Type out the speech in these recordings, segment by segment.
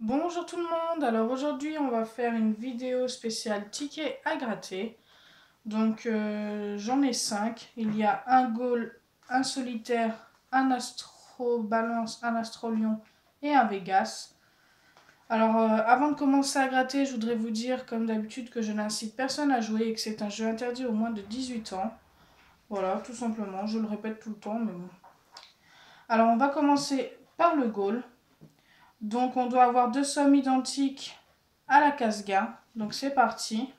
Bonjour tout le monde, alors aujourd'hui on va faire une vidéo spéciale ticket à gratter. Donc j'en ai 5, il y a un goal, un solitaire, un astro balance, un astro lion et un Vegas. Alors avant de commencer à gratter, je voudrais vous dire comme d'habitude que je n'incite personne à jouer et que c'est un jeu interdit aux moins de 18 ans. Voilà, tout simplement, je le répète tout le temps mais bon. Alors on va commencer par le goal. Donc on doit avoir deux sommes identiques à la case gain. Donc c'est parti.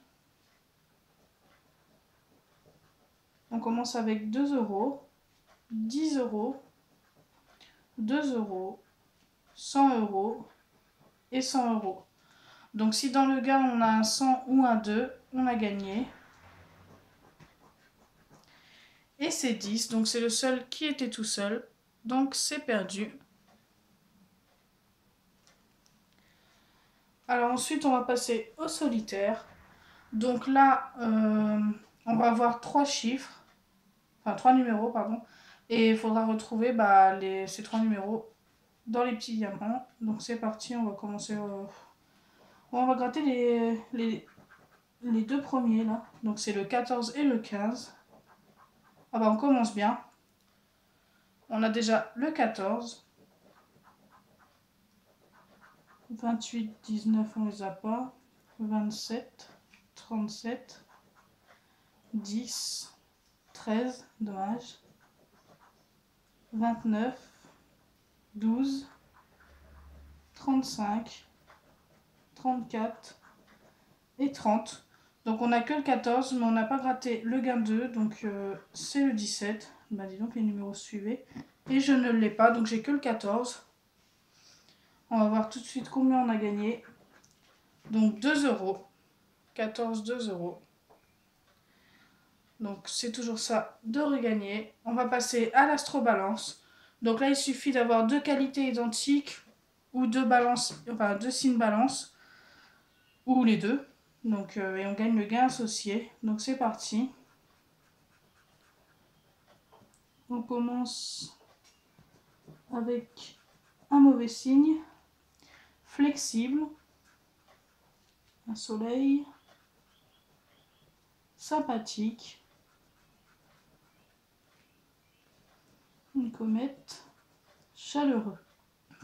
On commence avec 2 euros, 10 euros, 2 euros, 100 euros et 100 euros. Donc si dans le gain on a un 100 ou un 2, on a gagné. Et c'est 10, donc c'est le seul qui était tout seul. Donc c'est perdu. Alors ensuite on va passer au solitaire. Donc là on va avoir 3 chiffres. Enfin 3 numéros pardon. Et il faudra retrouver ces 3 numéros dans les petits diamants. Donc c'est parti, on va commencer. On va gratter les deux premiers là. Donc c'est le 14 et le 15. Ah bah on commence bien. On a déjà le 14. 28, 19 on les a pas. 27, 37, 10, 13, dommage. 29, 12, 35, 34 et 30. Donc on n'a que le 14, mais on n'a pas gratté le gain 2, donc c'est le 17. Bah dis donc les numéros suivaient. Et je ne l'ai pas, donc j'ai que le 14. On va voir tout de suite combien on a gagné. Donc 2 euros. 14, 2 euros. Donc c'est toujours ça de regagner. On va passer à l'astro-balance. Donc là il suffit d'avoir deux qualités identiques ou deux balances, enfin deux signes balance ou les deux. Donc et on gagne le gain associé. Donc c'est parti. On commence avec un mauvais signe, flexible, un soleil, sympathique, une comète, chaleureux.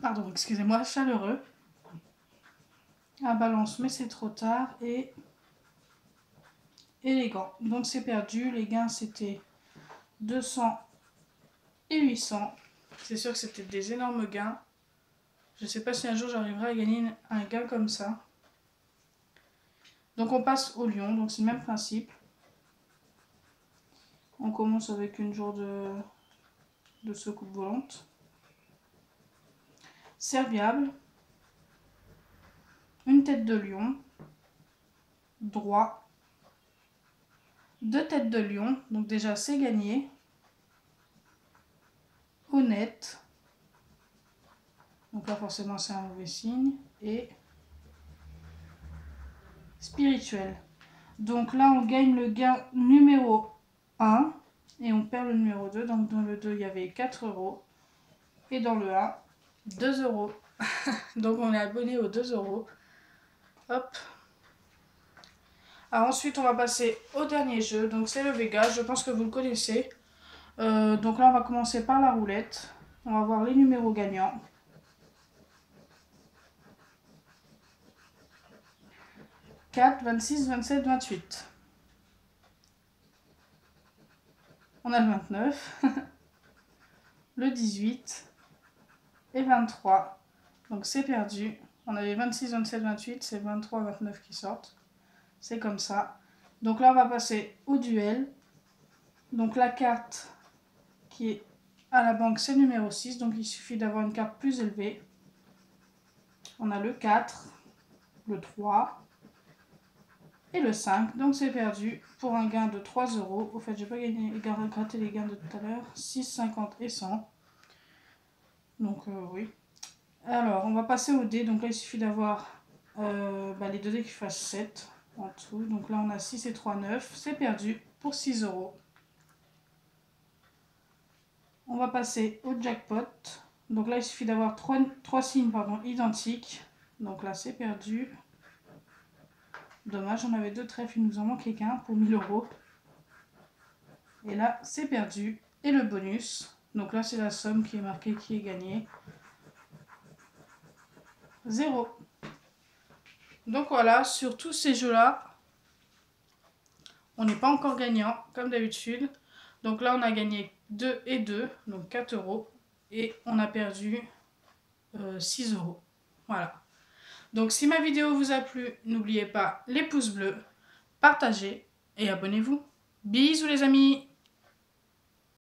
Pardon, excusez-moi, chaleureux. Un balance, mais c'est trop tard. Et élégant. Donc c'est perdu. Les gains, c'était 200 et 800. C'est sûr que c'était des énormes gains. Je ne sais pas si un jour j'arriverai à gagner un gain comme ça. Donc on passe au lion. Donc c'est le même principe. On commence avec une jour de secoupe volante. Serviable. Une tête de lion. Droit. Deux têtes de lion. Donc déjà c'est gagné. Honnête. Donc là forcément c'est un mauvais signe. Et spirituel. Donc là on gagne le gain numéro 1 et on perd le numéro 2. Donc dans le 2 il y avait 4 euros et dans le 1 2 euros. Donc on est abonné aux 2 euros. Hop. Alors ensuite on va passer au dernier jeu. Donc c'est le Vegas. Je pense que vous le connaissez. Donc là on va commencer par la roulette. On va voir les numéros gagnants. 4, 26, 27, 28. On a le 29, le 18 et 23. Donc c'est perdu. On avait 26, 27, 28. C'est 23, 29 qui sortent. C'est comme ça. Donc là on va passer au duel. Donc la carte qui est à la banque c'est le numéro 6. Donc il suffit d'avoir une carte plus élevée. On a le 4, le 3 et le 5. Donc c'est perdu pour un gain de 3 euros. Au fait, j'ai pas gratté les gains de tout à l'heure. 6, 50 et 100. Donc oui. Alors on va passer au dé. Donc là il suffit d'avoir les deux dés qui fassent 7 en tout. Donc là on a 6 et 3, 9. C'est perdu pour 6 euros. On va passer au jackpot. Donc là il suffit d'avoir 3 signes identiques. Donc là, c'est perdu. Dommage, on avait 2 trèfles, il nous en manquait qu'un pour 1000 €. Et là, c'est perdu. Et le bonus. Donc là, c'est la somme qui est marquée, qui est gagnée. 0. Donc voilà, sur tous ces jeux-là, on n'est pas encore gagnant, comme d'habitude. Donc là, on a gagné 2 et 2, donc 4 €. Et on a perdu 6 €. Voilà. Donc si ma vidéo vous a plu, n'oubliez pas les pouces bleus, partagez et abonnez-vous. Bisous les amis!